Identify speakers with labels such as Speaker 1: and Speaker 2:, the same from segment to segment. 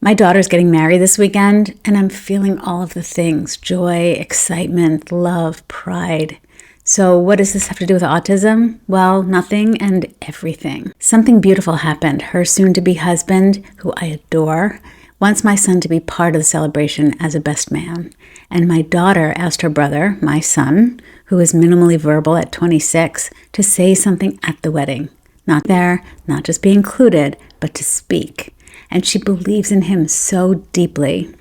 Speaker 1: My daughter's getting married this weekend, and I'm feeling all of the things: joy, excitement, love, pride. So what does this have to do with autism? Well, nothing and everything. Something beautiful happened. Her soon-to-be husband, who I adore, wants my son to be part of the celebration as a best man. And my daughter asked her brother, my son, who is minimally verbal at 26, to say something at the wedding. Not there, not just be included, but to speak. And she believes in him so deeply.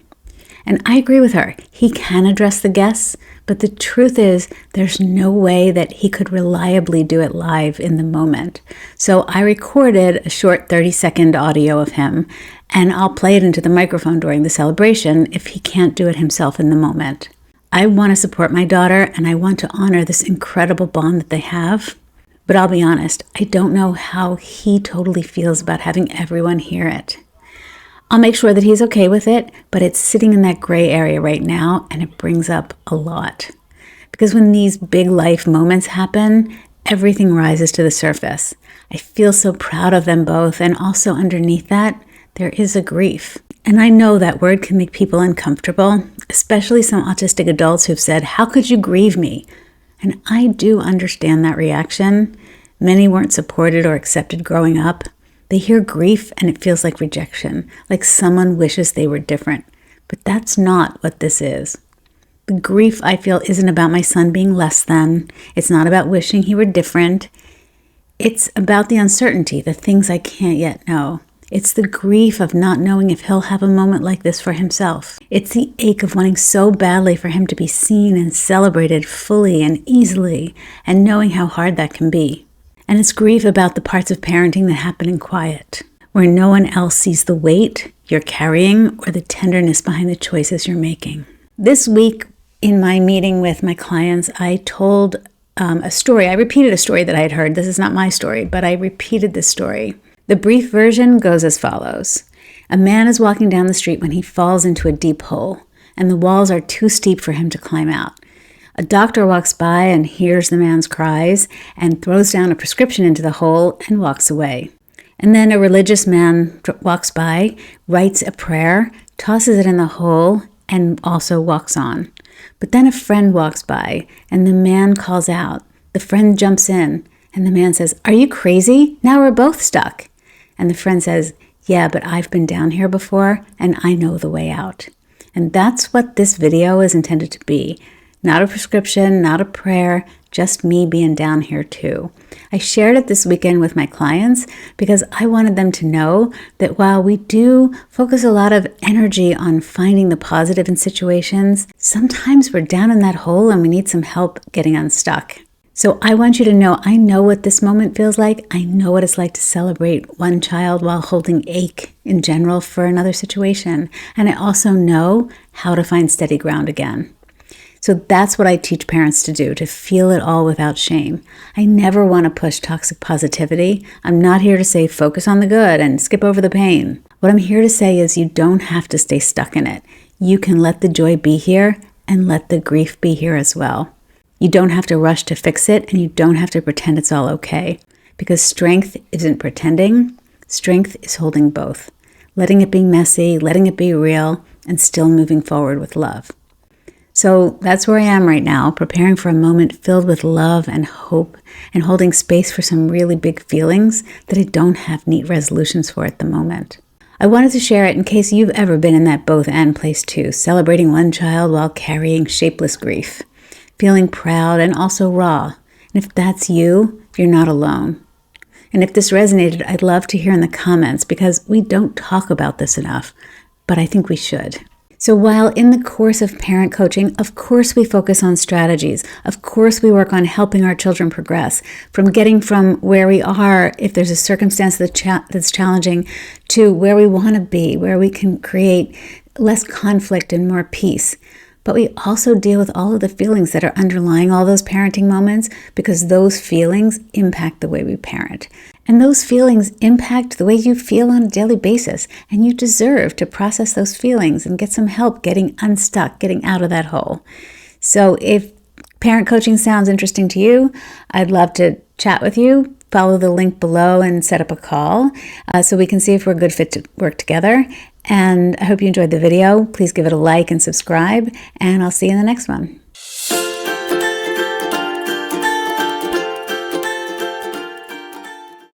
Speaker 1: And I agree with her. He can address the guests, but the truth is there's no way that he could reliably do it live in the moment. So I recorded a short 30-second audio of him, and I'll play it into the microphone during the celebration if he can't do it himself in the moment. I want to support my daughter, and I want to honor this incredible bond that they have. But I'll be honest, I don't know how he totally feels about having everyone hear it. I'll make sure that he's okay with it, but it's sitting in that gray area right now, and it brings up a lot. Because when these big life moments happen, everything rises to the surface. I feel so proud of them both, and also underneath that, there is a grief. And I know that word can make people uncomfortable, especially some autistic adults who've said, "How could you grieve me?" And I do understand that reaction. Many weren't supported or accepted growing up. They hear grief and it feels like rejection, like someone wishes they were different. But that's not what this is. The grief I feel isn't about my son being less than. It's not about wishing he were different. It's about the uncertainty, the things I can't yet know. It's the grief of not knowing if he'll have a moment like this for himself. It's the ache of wanting so badly for him to be seen and celebrated fully and easily, and knowing how hard that can be. And it's grief about the parts of parenting that happen in quiet, where no one else sees the weight you're carrying or the tenderness behind the choices you're making. This week, in my meeting with my clients, I told a story. I repeated a story that I had heard. This is not my story, but I repeated this story. The brief version goes as follows. A man is walking down the street when he falls into a deep hole, and the walls are too steep for him to climb out. A doctor walks by and hears the man's cries and throws down a prescription into the hole and walks away. And then a religious man walks by, writes a prayer, tosses it in the hole, and also walks on. But then a friend walks by and the man calls out. The friend jumps in and the man says, "Are you crazy? Now we're both stuck." And the friend says, "Yeah, but I've been down here before and I know the way out." And that's what this video is intended to be. Not a prescription, not a prayer, just me being down here too. I shared it this weekend with my clients because I wanted them to know that while we do focus a lot of energy on finding the positive in situations, sometimes we're down in that hole and we need some help getting unstuck. So I want you to know I know what this moment feels like. I know what it's like to celebrate one child while holding ache in general for another situation. And I also know how to find steady ground again. So that's what I teach parents to do, to feel it all without shame. I never want to push toxic positivity. I'm not here to say focus on the good and skip over the pain. What I'm here to say is you don't have to stay stuck in it. You can let the joy be here and let the grief be here as well. You don't have to rush to fix it, and you don't have to pretend it's all okay. Because strength isn't pretending. Strength is holding both. Letting it be messy, letting it be real, and still moving forward with love. So that's where I am right now, preparing for a moment filled with love and hope and holding space for some really big feelings that I don't have neat resolutions for at the moment. I wanted to share it in case you've ever been in that both and place too, celebrating one child while carrying shapeless grief, feeling proud and also raw. And if that's you, you're not alone. And if this resonated, I'd love to hear in the comments because we don't talk about this enough, but I think we should. So while in the course of parent coaching, of course we focus on strategies. Of course we work on helping our children progress, from getting from where we are, if there's a circumstance that's challenging, to where we want to be, where we can create less conflict and more peace. But we also deal with all of the feelings that are underlying all those parenting moments, because those feelings impact the way we parent. And those feelings impact the way you feel on a daily basis. And you deserve to process those feelings and get some help getting unstuck, getting out of that hole. So if parent coaching sounds interesting to you, I'd love to chat with you. Follow the link below and set up a call so we can see if we're a good fit to work together. And I hope you enjoyed the video. Please give it a like and subscribe, and I'll see you in the next one.